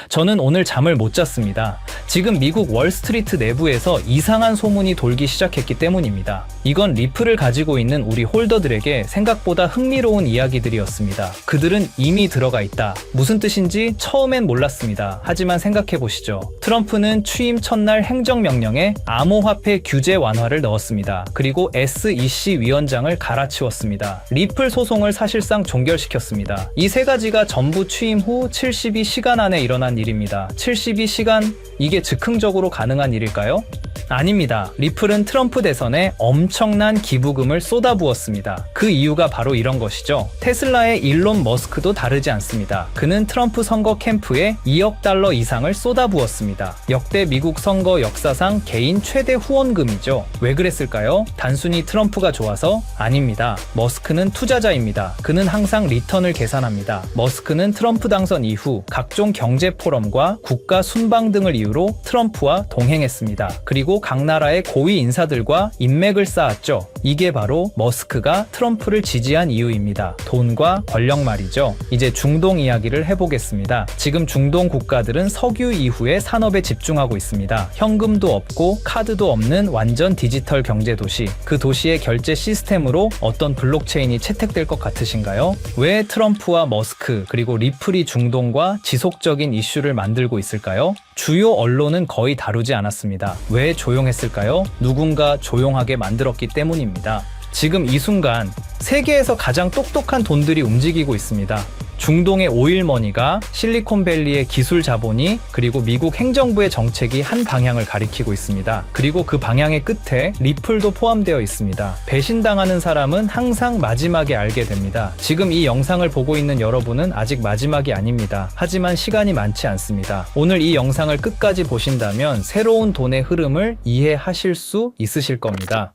저는 오늘 잠을 못 잤습니다. 지금 미국 월스트리트 내부에서 이상한 소문이 돌기 시작했기 때문입니다. 이건 리플을 가지고 있는 우리 홀더들에게 생각보다 흥미로운 이야기들이었습니다. 그들은 이미 들어가 있다. 무슨 뜻인지 처음엔 몰랐습니다. 하지만 생각해보시죠. 트럼프는 취임 첫날 행정명령에 암호화폐 규제 완화를 넣었습니다. 그리고 SEC 위원장을 갈아치웠습니다. 리플 소송을 사실상 종결시켰습니다. 이 세 가지가 전부 취임 후 72시간 안에 일어난 일입니다. 72시간? 이게 즉흥적으로 가능한 일일까요? 아닙니다. 리플은 트럼프 대선에 엄청난 기부금을 쏟아부었습니다. 그 이유가 바로 이런 것이죠. 테슬라의 일론 머스크도 다르지 않습니다. 그는 트럼프 선거 캠프에 2억 달러 이상을 쏟아부었습니다. 역대 미국 선거 역사상 개인 최대 후원금이죠. 왜 그랬을까요? 단순히 트럼프가 좋아서? 아닙니다. 머스크는 투자자입니다. 그는 항상 리턴을 계산합니다. 머스크는 트럼프 당선 이후 각종 경제 포럼과 국가 순방 등을 이유로 트럼프와 동행했습니다. 그리고 각 나라의 고위 인사들과 인맥을 쌓았죠. 이게 바로 머스크가 트럼프를 지지한 이유입니다. 돈과 권력 말이죠. 이제 중동 이야기를 해보겠습니다. 지금 중동 국가들은 석유 이후의 산업에 집중하고 있습니다. 현금도 없고 카드도 없는 완전 디지털 경제 도시. 그 도시의 결제 시스템으로 어떤 블록체인이 채택될 것 같으신가요? 왜 트럼프와 머스크 그리고 리플이 중동과 지속적인 이슈를 만들고 있을까요? 주요 언론은 거의 다루지 않았습니다. 왜 조용했을까요? 누군가 조용하게 만들었기 때문입니다. 지금 이 순간 세계에서 가장 똑똑한 돈들이 움직이고 있습니다. 중동의 오일머니가 실리콘밸리의 기술 자본이 그리고 미국 행정부의 정책이 한 방향을 가리키고 있습니다. 그리고 그 방향의 끝에 리플도 포함되어 있습니다. 배신당하는 사람은 항상 마지막에 알게 됩니다. 지금 이 영상을 보고 있는 여러분은 아직 마지막이 아닙니다. 하지만 시간이 많지 않습니다. 오늘 이 영상을 끝까지 보신다면 새로운 돈의 흐름을 이해하실 수 있으실 겁니다.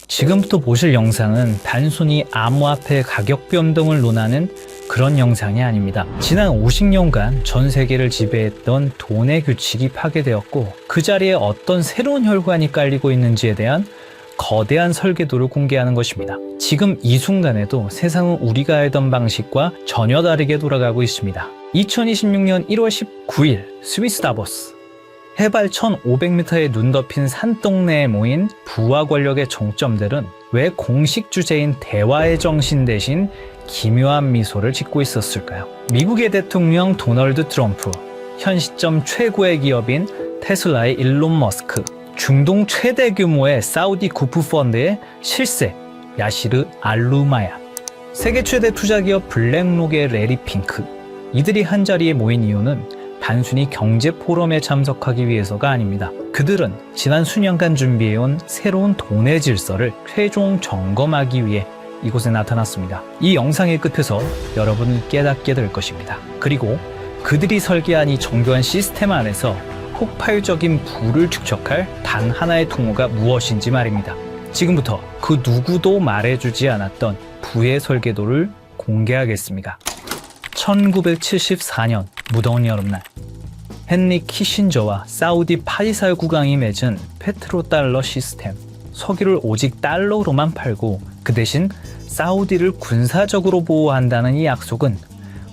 지금부터 보실 영상은 단순히 암호화폐 가격 변동을 논하는 그런 영상이 아닙니다. 지난 50년간 전 세계를 지배했던 돈의 규칙이 파괴되었고 그 자리에 어떤 새로운 혈관이 깔리고 있는지에 대한 거대한 설계도를 공개하는 것입니다. 지금 이 순간에도 세상은 우리가 알던 방식과 전혀 다르게 돌아가고 있습니다. 2026년 1월 19일 스위스 다보스. 해발 1500m에 눈 덮인 산동네에 모인 부와 권력의 정점들은 왜 공식 주제인 대화의 정신 대신 기묘한 미소를 짓고 있었을까요? 미국의 대통령 도널드 트럼프, 현 시점 최고의 기업인 테슬라의 일론 머스크, 중동 최대 규모의 사우디 구프 펀드의 실세 야시르 알루마야, 세계 최대 투자기업 블랙록의 레리 핑크. 이들이 한자리에 모인 이유는 단순히 경제 포럼에 참석하기 위해서가 아닙니다. 그들은 지난 수년간 준비해온 새로운 돈의 질서를 최종 점검하기 위해 이곳에 나타났습니다. 이 영상의 끝에서 여러분은 깨닫게 될 것입니다. 그리고 그들이 설계한 이 정교한 시스템 안에서 폭발적인 부를 축적할 단 하나의 통로가 무엇인지 말입니다. 지금부터 그 누구도 말해주지 않았던 부의 설계도를 공개하겠습니다. 1974년 무더운 여름날 헨리 키신저와 사우디 파리사의 국왕이 맺은 페트로달러 시스템. 석유를 오직 달러로만 팔고 그 대신 사우디를 군사적으로 보호한다는 이 약속은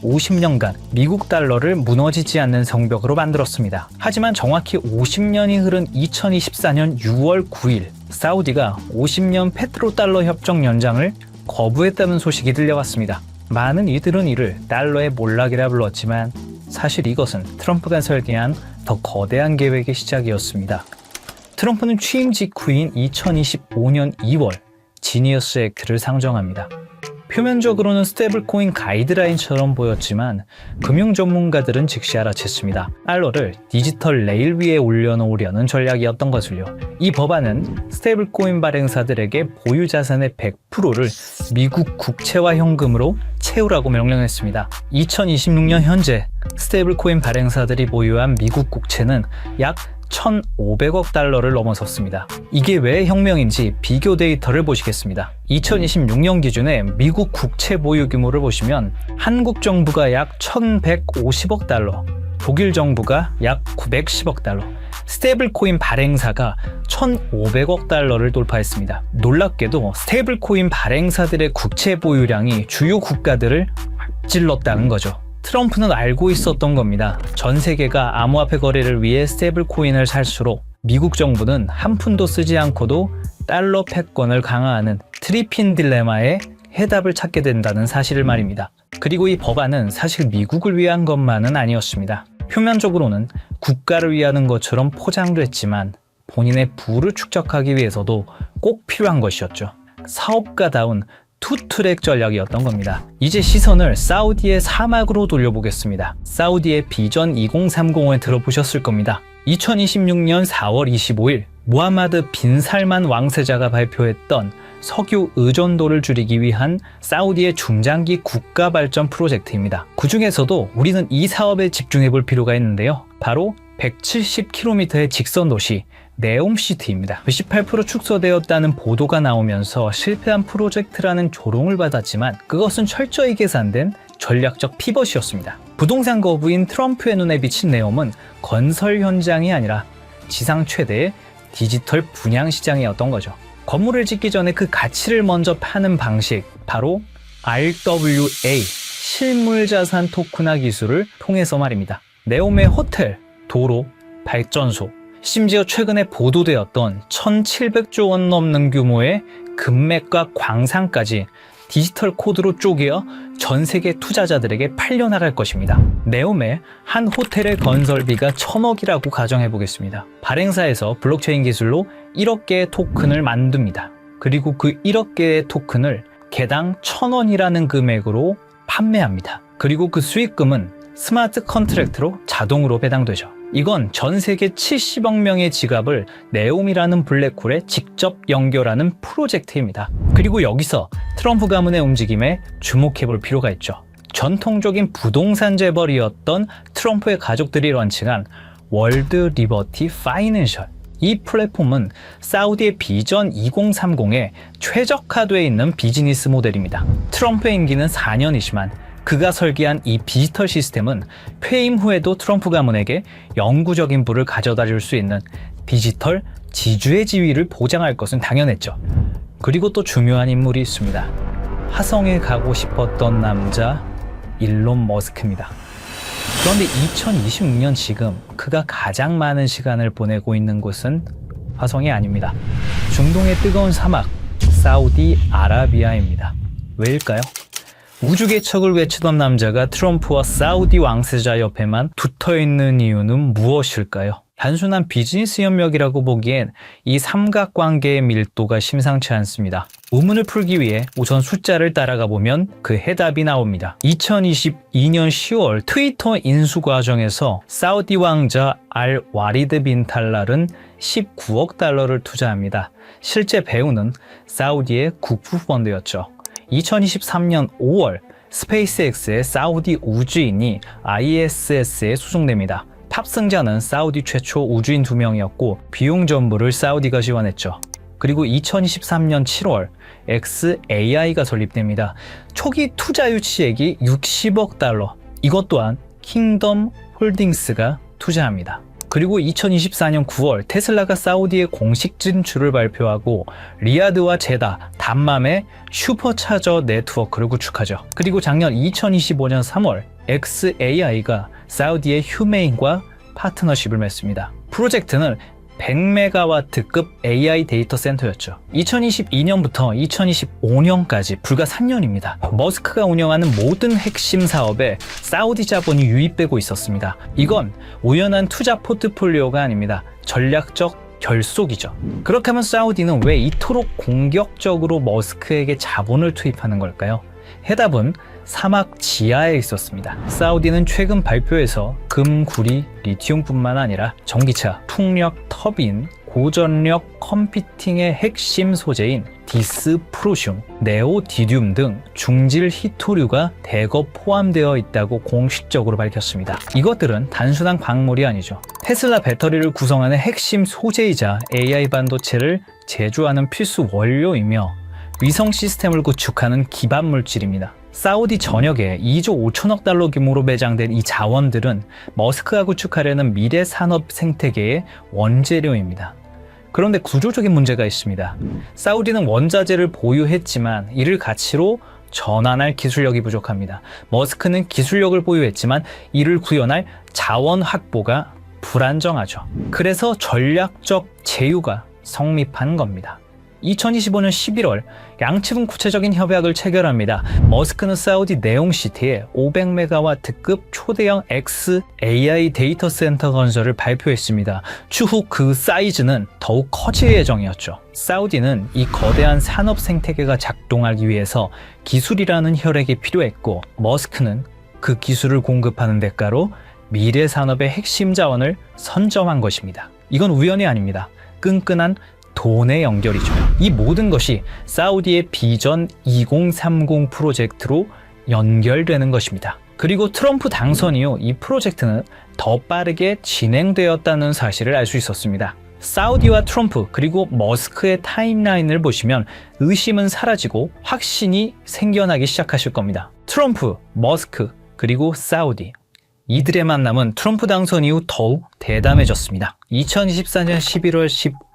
50년간 미국 달러를 무너지지 않는 성벽으로 만들었습니다. 하지만 정확히 50년이 흐른 2024년 6월 9일 사우디가 50년 페트로달러 협정 연장을 거부했다는 소식이 들려왔습니다. 많은 이들은 이를 달러의 몰락이라 불렀지만 사실 이것은 트럼프가 설계한 더 거대한 계획의 시작이었습니다. 트럼프는 취임 직후인 2025년 2월 지니어스 액트를 상정합니다. 표면적으로는 스테이블코인 가이드라인처럼 보였지만 금융 전문가들은 즉시 알아챘습니다. 달러를 디지털 레일 위에 올려놓으려는 전략이었던 것을요. 이 법안은 스테이블코인 발행사들에게 보유 자산의 100%를 미국 국채와 현금으로 채우라고 명령했습니다. 2026년 현재 스테이블코인 발행사들이 보유한 미국 국채는 약 1,500억 달러를 넘어섰습니다. 이게 왜 혁명인지 비교 데이터를 보시겠습니다. 2026년 기준의 미국 국채 보유 규모를 보시면 한국 정부가 약 1,150억 달러, 독일 정부가 약 910억 달러, 스테이블코인 발행사가 1,500억 달러를 돌파했습니다. 놀랍게도 스테이블코인 발행사들의 국채 보유량이 주요 국가들을 앞질렀다는 거죠. 트럼프는 알고 있었던 겁니다. 전 세계가 암호화폐 거래를 위해 스테이블 코인을 살수록 미국 정부는 한 푼도 쓰지 않고도 달러 패권을 강화하는 트리핀 딜레마에 해답을 찾게 된다는 사실을 말입니다. 그리고 이 법안은 사실 미국을 위한 것만은 아니었습니다. 표면적으로는 국가를 위하는 것처럼 포장됐지만 본인의 부를 축적하기 위해서도 꼭 필요한 것이었죠. 사업가다운 투트랙 전략이었던 겁니다. 이제 시선을 사우디의 사막으로 돌려보겠습니다. 사우디의 비전 2030을 들어보셨을 겁니다. 2026년 4월 25일 무하마드 빈 살만 왕세자가 발표했던 석유 의존도를 줄이기 위한 사우디의 중장기 국가 발전 프로젝트입니다. 그 중에서도 우리는 이 사업에 집중해 볼 필요가 있는데요. 바로 170km의 직선 도시 네옴시티입니다. 18% 축소되었다는 보도가 나오면서 실패한 프로젝트라는 조롱을 받았지만 그것은 철저히 계산된 전략적 피벗이었습니다. 부동산 거부인 트럼프의 눈에 비친 네옴은 건설 현장이 아니라 지상 최대의 디지털 분양 시장이었던 거죠. 건물을 짓기 전에 그 가치를 먼저 파는 방식, 바로 RWA, 실물자산 토큰화 기술을 통해서 말입니다. 네옴의 호텔, 도로, 발전소, 심지어 최근에 보도되었던 1,700조 원 넘는 규모의 금맥과 광산까지 디지털 코드로 쪼개어 전 세계 투자자들에게 팔려나갈 것입니다. 네옴의 한 호텔의 건설비가 1,000억이라고 가정해 보겠습니다. 발행사에서 블록체인 기술로 1억 개의 토큰을 만듭니다. 그리고 그 1억 개의 토큰을 개당 1,000원이라는 금액으로 판매합니다. 그리고 그 수익금은 스마트 컨트랙트로 자동으로 배당되죠. 이건 전 세계 70억 명의 지갑을 네옴이라는 블랙홀에 직접 연결하는 프로젝트입니다. 그리고 여기서 트럼프 가문의 움직임에 주목해 볼 필요가 있죠. 전통적인 부동산 재벌이었던 트럼프의 가족들이 런칭한 월드 리버티 파이낸셜. 이 플랫폼은 사우디의 비전 2030에 최적화되어 있는 비즈니스 모델입니다. 트럼프의 임기는 4년이지만 그가 설계한 이 디지털 시스템은 퇴임 후에도 트럼프 가문에게 영구적인 부를 가져다 줄 수 있는 디지털 지주의 지위를 보장할 것은 당연했죠. 그리고 또 중요한 인물이 있습니다. 화성에 가고 싶었던 남자 일론 머스크입니다. 그런데 2026년 지금 그가 가장 많은 시간을 보내고 있는 곳은 화성이 아닙니다. 중동의 뜨거운 사막 사우디아라비아입니다. 왜일까요? 우주 개척을 외치던 남자가 트럼프와 사우디 왕세자 옆에만 붙어있는 이유는 무엇일까요? 단순한 비즈니스 협력이라고 보기엔 이 삼각관계의 밀도가 심상치 않습니다. 의문을 풀기 위해 우선 숫자를 따라가 보면 그 해답이 나옵니다. 2022년 10월 트위터 인수 과정에서 사우디 왕자 알 와리드 빈 탈랄은 19억 달러를 투자합니다. 실제 배우는 사우디의 국부 펀드였죠. 2023년 5월 스페이스X의 사우디 우주인이 ISS에 수송됩니다. 탑승자는 사우디 최초 우주인 2명이었고 비용 전부를 사우디가 지원했죠. 그리고 2023년 7월 xAI가 설립됩니다. 초기 투자 유치액이 60억 달러. 이것 또한 킹덤 홀딩스가 투자합니다. 그리고 2024년 9월 테슬라가 사우디의 공식 진출을 발표하고 리야드와 제다, 담맘의 슈퍼차저 네트워크를 구축하죠. 그리고 작년 2025년 3월 xAI가 사우디의 휴메인과 파트너십을 맺습니다. 프로젝트는 100메가와트급 AI 데이터 센터였죠. 2022년부터 2025년까지 불과 3년입니다. 머스크가 운영하는 모든 핵심 사업에 사우디 자본이 유입되고 있었습니다. 이건 우연한 투자 포트폴리오가 아닙니다. 전략적 결속이죠. 그렇게 하면 사우디는 왜 이토록 공격적으로 머스크에게 자본을 투입하는 걸까요? 해답은 사막 지하에 있었습니다. 사우디는 최근 발표에서 금, 구리, 리튬뿐만 아니라 전기차, 풍력, 터빈, 고전력 컴퓨팅의 핵심 소재인 디스프로슘, 네오디듐 등 중질 히토류가 대거 포함되어 있다고 공식적으로 밝혔습니다. 이것들은 단순한 광물이 아니죠. 테슬라 배터리를 구성하는 핵심 소재이자 AI 반도체를 제조하는 필수 원료이며 위성 시스템을 구축하는 기반 물질입니다. 사우디 전역에 2조 5천억 달러 규모로 매장된 이 자원들은 머스크가 구축하려는 미래 산업 생태계의 원재료입니다. 그런데 구조적인 문제가 있습니다. 사우디는 원자재를 보유했지만 이를 가치로 전환할 기술력이 부족합니다. 머스크는 기술력을 보유했지만 이를 구현할 자원 확보가 불안정하죠. 그래서 전략적 제휴가 성립한 겁니다. 2025년 11월 양측은 구체적인 협약을 체결합니다. 머스크는 사우디 네옴시티에 500메가와트급 초대형 XAI 데이터 센터 건설을 발표했습니다. 추후 그 사이즈는 더욱 커질 예정이었죠. 사우디는 이 거대한 산업 생태계가 작동하기 위해서 기술이라는 혈액이 필요했고, 머스크는 그 기술을 공급하는 대가로 미래 산업의 핵심 자원을 선점한 것입니다. 이건 우연이 아닙니다. 끈끈한 돈의 연결이죠. 이 모든 것이 사우디의 비전 2030 프로젝트로 연결되는 것입니다. 그리고 트럼프 당선 이후 이 프로젝트는 더 빠르게 진행되었다는 사실을 알 수 있었습니다. 사우디와 트럼프 그리고 머스크의 타임라인을 보시면 의심은 사라지고 확신이 생겨나기 시작하실 겁니다. 트럼프, 머스크, 그리고 사우디. 이들의 만남은 트럼프 당선 이후 더욱 대담해졌습니다. 2024년 11월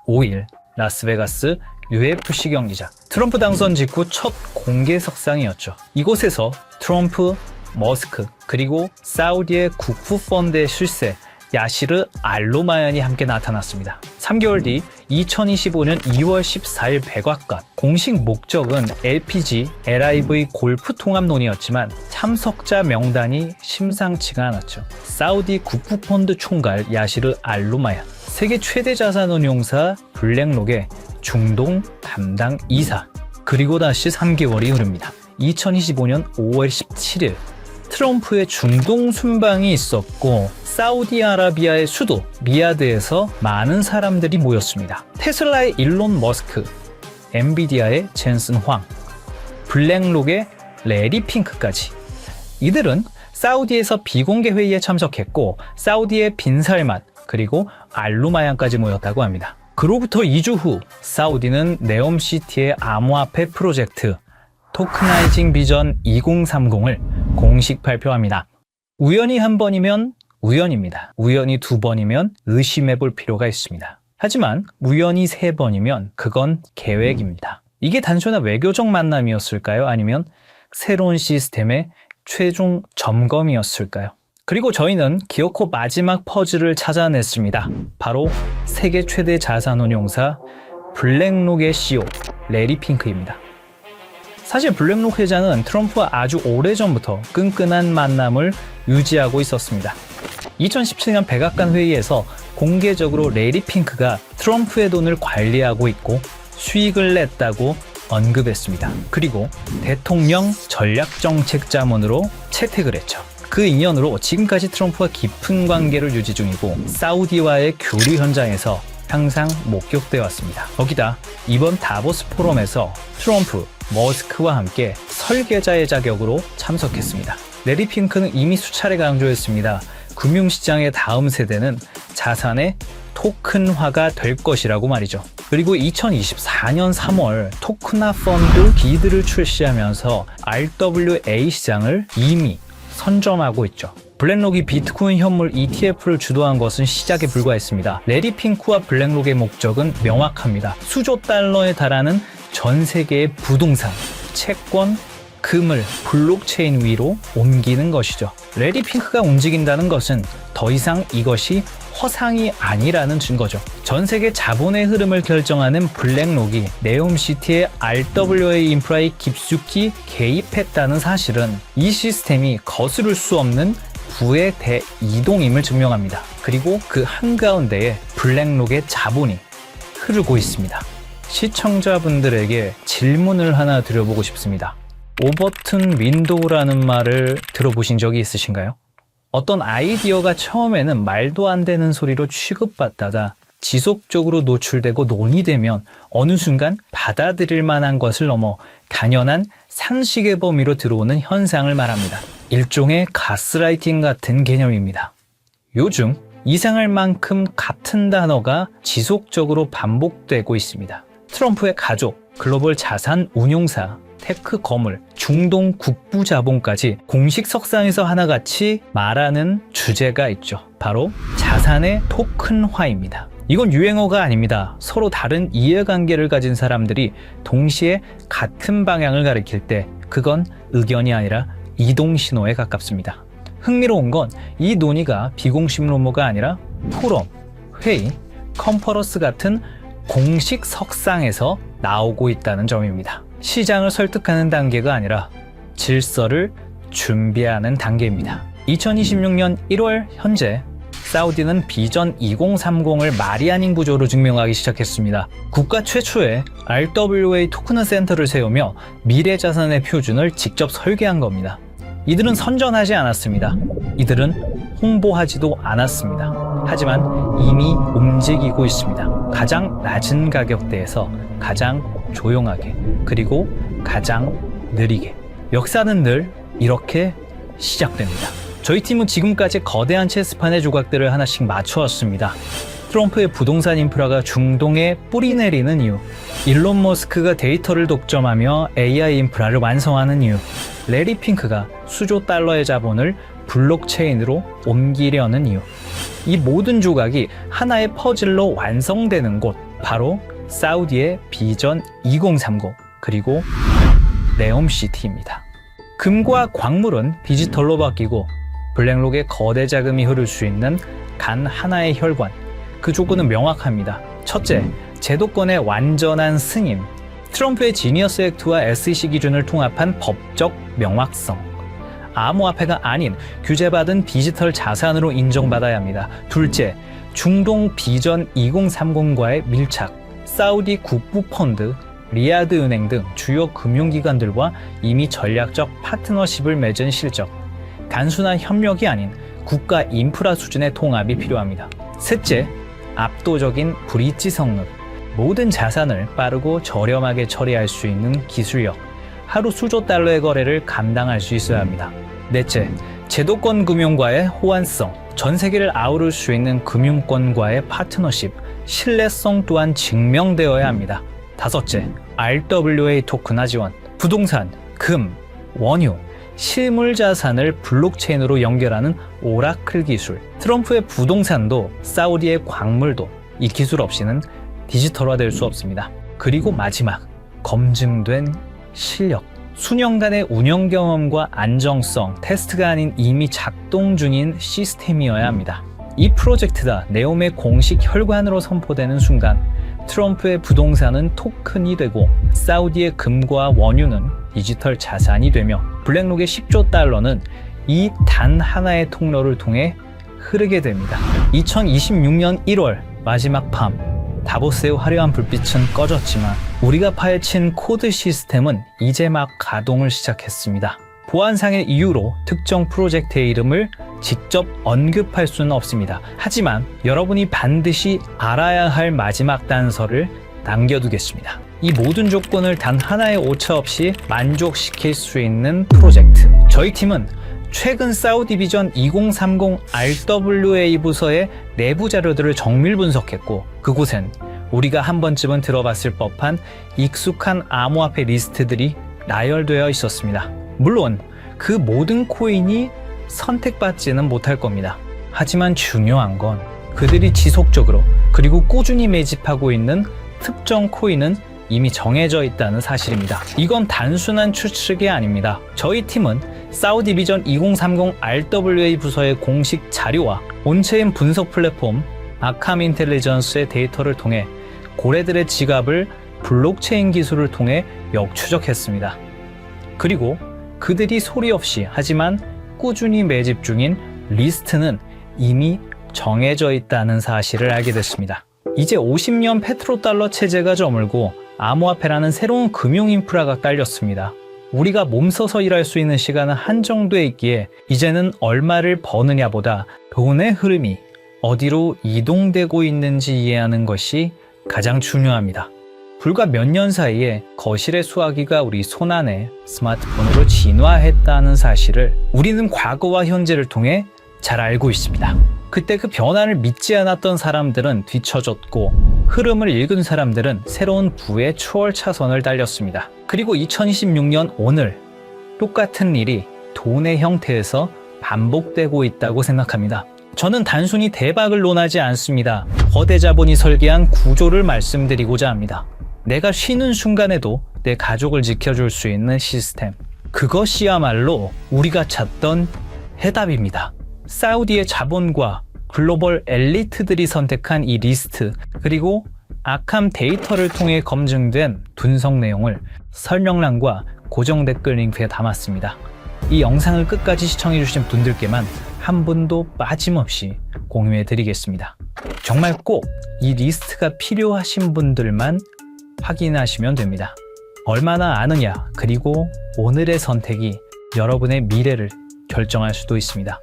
15일 라스베가스 UFC 경기장. 트럼프 당선 직후 첫 공개 석상이었죠. 이곳에서 트럼프, 머스크, 그리고 사우디의 국부 펀드의 실세 야시르 알로마얀이 함께 나타났습니다. 3개월 뒤 2025년 2월 14일 백악관. 공식 목적은 LPG, LIV 골프 통합론이었지만 참석자 명단이 심상치가 않았죠. 사우디 국부 펀드 총괄 야시르 알로마얀, 세계 최대 자산운용사 블랙록의 중동 담당 이사. 그리고 다시 3개월이 흐릅니다. 2025년 5월 17일 트럼프의 중동 순방이 있었고, 사우디아라비아의 수도 리야드에서 많은 사람들이 모였습니다. 테슬라의 일론 머스크, 엔비디아의 젠슨 황, 블랙록의 레리 핑크까지. 이들은 사우디에서 비공개 회의에 참석했고, 사우디의 빈살만 그리고 알루마얀까지 모였다고 합니다. 그로부터 2주 후 사우디는 네옴시티의 암호화폐 프로젝트 토크나이징 비전 2030을 공식 발표합니다. 우연히 한 번이면 우연입니다. 우연히 두 번이면 의심해 볼 필요가 있습니다. 하지만 우연히 세 번이면 그건 계획입니다. 이게 단순한 외교적 만남이었을까요? 아니면 새로운 시스템의 최종 점검이었을까요? 그리고 저희는 기어코 마지막 퍼즐을 찾아냈습니다. 바로 세계 최대 자산운용사 블랙록의 CEO 레리 핑크입니다. 사실 블랙록 회장은 트럼프와 아주 오래전부터 끈끈한 만남을 유지하고 있었습니다. 2017년 백악관 회의에서 공개적으로 레리 핑크가 트럼프의 돈을 관리하고 있고 수익을 냈다고 언급했습니다. 그리고 대통령 전략정책자문으로 채택을 했죠. 그 인연으로 지금까지 트럼프와 깊은 관계를 유지 중이고, 사우디와의 교류 현장에서 항상 목격되어 왔습니다. 거기다 이번 다보스 포럼에서 트럼프, 머스크와 함께 설계자의 자격으로 참석했습니다. 레리 핑크는 이미 수차례 강조했습니다. 금융시장의 다음 세대는 자산의 토큰화가 될 것이라고 말이죠. 그리고 2024년 3월 토크나 펀드 기드를 출시하면서 RWA 시장을 이미 선점하고 있죠. 블랙록이 비트코인 현물 ETF를 주도한 것은 시작에 불과했습니다. 레리 핑크와 블랙록의 목적은 명확합니다. 수조 달러에 달하는 전 세계의 부동산, 채권, 금을 블록체인 위로 옮기는 것이죠. 레리 핑크가 움직인다는 것은 더 이상 이것이 허상이 아니라는 증거죠. 전 세계 자본의 흐름을 결정하는 블랙록이 네옴시티의 RWA 인프라에 깊숙이 개입했다는 사실은 이 시스템이 거스를 수 없는 부의 대이동임을 증명합니다. 그리고 그 한가운데에 블랙록의 자본이 흐르고 있습니다. 시청자분들에게 질문을 하나 드려보고 싶습니다. 오버튼 윈도우라는 말을 들어보신 적이 있으신가요? 어떤 아이디어가 처음에는 말도 안 되는 소리로 취급받다가 지속적으로 노출되고 논의되면 어느 순간 받아들일 만한 것을 넘어 당연한 상식의 범위로 들어오는 현상을 말합니다. 일종의 가스라이팅 같은 개념입니다. 요즘 이상할 만큼 같은 단어가 지속적으로 반복되고 있습니다. 트럼프의 가족, 글로벌 자산 운용사, 테크 거물, 중동 국부 자본까지 공식 석상에서 하나같이 말하는 주제가 있죠. 바로 자산의 토큰화입니다. 이건 유행어가 아닙니다. 서로 다른 이해관계를 가진 사람들이 동시에 같은 방향을 가리킬 때 그건 의견이 아니라 이동신호에 가깝습니다. 흥미로운 건 이 논의가 비공식 루머가 아니라 포럼, 회의, 컨퍼런스 같은 공식 석상에서 나오고 있다는 점입니다. 시장을 설득하는 단계가 아니라 질서를 준비하는 단계입니다. 2026년 1월 현재 사우디는 비전 2030을 말이 아닌 구조로 증명하기 시작했습니다. 국가 최초의 RWA 토큰 센터를 세우며 미래 자산의 표준을 직접 설계한 겁니다. 이들은 선전하지 않았습니다. 이들은 홍보하지도 않았습니다. 하지만 이미 움직이고 있습니다. 가장 낮은 가격대에서 가장 조용하게, 그리고 가장 느리게. 역사는 늘 이렇게 시작됩니다. 저희 팀은 지금까지 거대한 체스판의 조각들을 하나씩 맞춰왔습니다. 트럼프의 부동산 인프라가 중동에 뿌리 내리는 이유, 일론 머스크가 데이터를 독점하며 AI 인프라를 완성하는 이유, 레리 핑크가 수조 달러의 자본을 블록체인으로 옮기려는 이유. 이 모든 조각이 하나의 퍼즐로 완성되는 곳, 바로 사우디의 비전 2030, 그리고 네옴시티입니다. 금과 광물은 디지털로 바뀌고 블랙록에 거대 자금이 흐를 수 있는 단 하나의 혈관, 그 조건은 명확합니다. 첫째, 제도권의 완전한 승인. 트럼프의 지니어스 액트와 SEC 기준을 통합한 법적 명확성. 암호화폐가 아닌 규제받은 디지털 자산으로 인정받아야 합니다. 둘째, 중동 비전 2030과의 밀착. 사우디 국부펀드, 리야드 은행 등 주요 금융기관들과 이미 전략적 파트너십을 맺은 실적. 단순한 협력이 아닌 국가 인프라 수준의 통합이 필요합니다. 셋째, 압도적인 브릿지 성능. 모든 자산을 빠르고 저렴하게 처리할 수 있는 기술력. 하루 수조 달러의 거래를 감당할 수 있어야 합니다. 넷째, 제도권 금융과의 호환성. 전 세계를 아우를 수 있는 금융권과의 파트너십. 신뢰성 또한 증명되어야 합니다. 다섯째, RWA 토큰화 지원. 부동산, 금, 원유, 실물 자산을 블록체인으로 연결하는 오라클 기술. 트럼프의 부동산도 사우디의 광물도 이 기술 없이는 디지털화될 수 없습니다. 그리고 마지막, 검증된 실력. 수년간의 운영 경험과 안정성, 테스트가 아닌 이미 작동 중인 시스템이어야 합니다. 이 프로젝트가 네옴의 공식 혈관으로 선포되는 순간 트럼프의 부동산은 토큰이 되고 사우디의 금과 원유는 디지털 자산이 되며 블랙록의 10조 달러는 이 단 하나의 통로를 통해 흐르게 됩니다. 2026년 1월 마지막 밤, 다보스의 화려한 불빛은 꺼졌지만 우리가 파헤친 코드 시스템은 이제 막 가동을 시작했습니다. 보안상의 이유로 특정 프로젝트의 이름을 직접 언급할 수는 없습니다. 하지만 여러분이 반드시 알아야 할 마지막 단서를 남겨두겠습니다. 이 모든 조건을 단 하나의 오차 없이 만족시킬 수 있는 프로젝트. 저희 팀은 최근 사우디 비전 2030 RWA 부서의 내부 자료들을 정밀 분석했고, 그곳엔 우리가 한 번쯤은 들어봤을 법한 익숙한 암호화폐 리스트들이 나열되어 있었습니다. 물론 그 모든 코인이 선택받지는 못할 겁니다. 하지만 중요한 건 그들이 지속적으로 그리고 꾸준히 매집하고 있는 특정 코인은 이미 정해져 있다는 사실입니다. 이건 단순한 추측이 아닙니다. 저희 팀은 사우디 비전 2030 RWA 부서의 공식 자료와 온체인 분석 플랫폼 아캄 인텔리전스의 데이터를 통해 고래들의 지갑을 블록체인 기술을 통해 역추적했습니다. 그리고 그들이 소리 없이 하지만 꾸준히 매집 중인 리스트는 이미 정해져 있다는 사실을 알게 됐습니다. 이제 50년 페트로달러 체제가 저물고 암호화폐라는 새로운 금융 인프라가 깔렸습니다. 우리가 몸서서 일할 수 있는 시간은 한정돼 있기에 이제는 얼마를 버느냐보다 돈의 흐름이 어디로 이동되고 있는지 이해하는 것이 가장 중요합니다. 불과 몇 년 사이에 거실의 수화기가 우리 손안에 스마트폰으로 진화했다는 사실을 우리는 과거와 현재를 통해 잘 알고 있습니다. 그때 그 변화를 믿지 않았던 사람들은 뒤처졌고 흐름을 읽은 사람들은 새로운 부의 추월 차선을 달렸습니다. 그리고 2026년 오늘 똑같은 일이 돈의 형태에서 반복되고 있다고 생각합니다. 저는 단순히 대박을 논하지 않습니다. 거대 자본이 설계한 구조를 말씀드리고자 합니다. 내가 쉬는 순간에도 내 가족을 지켜줄 수 있는 시스템. 그것이야말로 우리가 찾던 해답입니다. 사우디의 자본과 글로벌 엘리트들이 선택한 이 리스트, 그리고 아캄 데이터를 통해 검증된 분석 내용을 설명란과 고정 댓글 링크에 담았습니다. 이 영상을 끝까지 시청해주신 분들께만 한 분도 빠짐없이 공유해드리겠습니다. 정말 꼭 이 리스트가 필요하신 분들만 확인하시면 됩니다. 얼마나 아느냐, 그리고 오늘의 선택이 여러분의 미래를 결정할 수도 있습니다.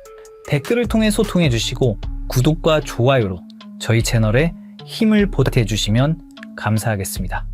댓글을 통해 소통해 주시고 구독과 좋아요로 저희 채널에 힘을 보태주시면 감사하겠습니다.